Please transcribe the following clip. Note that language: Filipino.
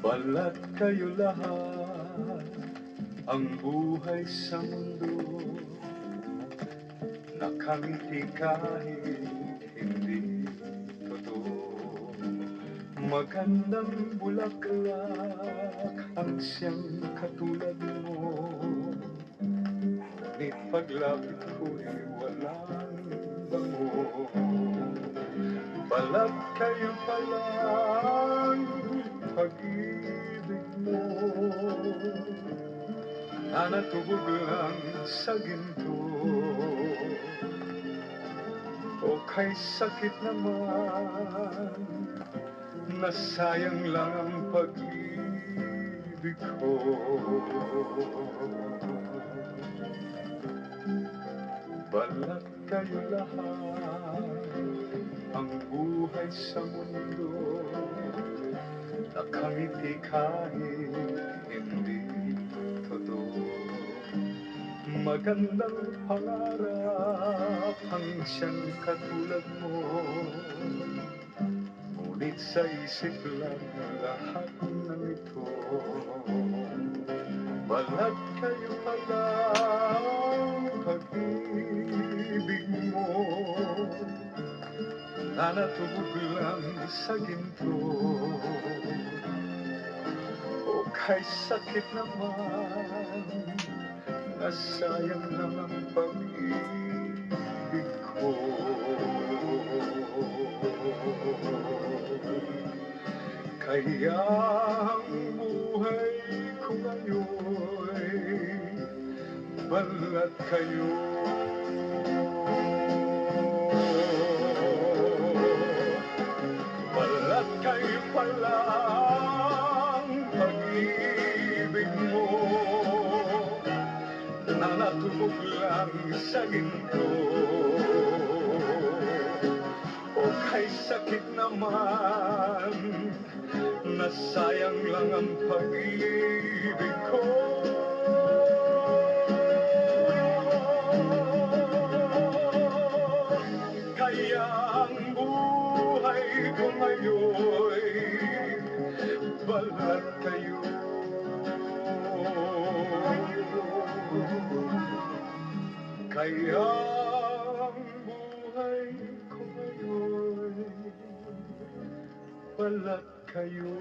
Balat kayo lahat, ang buhay sa mundo, nakangiti kahit hindi totoo. Magandang bulaklak ang siyang katulad mo, ngunit paglapit ko'y walang bango. Balat kayo palang pag-ibig mo, na natubog lang sa ginto. O kay sakit naman, nasayang lang ang pag-ibig ko. Balat kayo lahat, ang buhay sa mundo, nakangiti kahit hindi totoo. Magandang pangarap ang siyang katulad mo, ngunit sa isip lang lahat ng ito. Balat kayo palang pag-ibig mo, na natubog lang sa ginto. O kay sakit naman, nasayang lang ang pag-ibig ko. Kaya ang buhay ko ngayon'y balat kayo. Balat kayo palang pag-ibig mo, na natubog lang sa ginto. O kay sakit naman, nasayang lang ang pag-ibig ko. Kaya ang buhay ko ngayon'y balat kayo. Kaya ang buhay ko ngayon, balat kayo.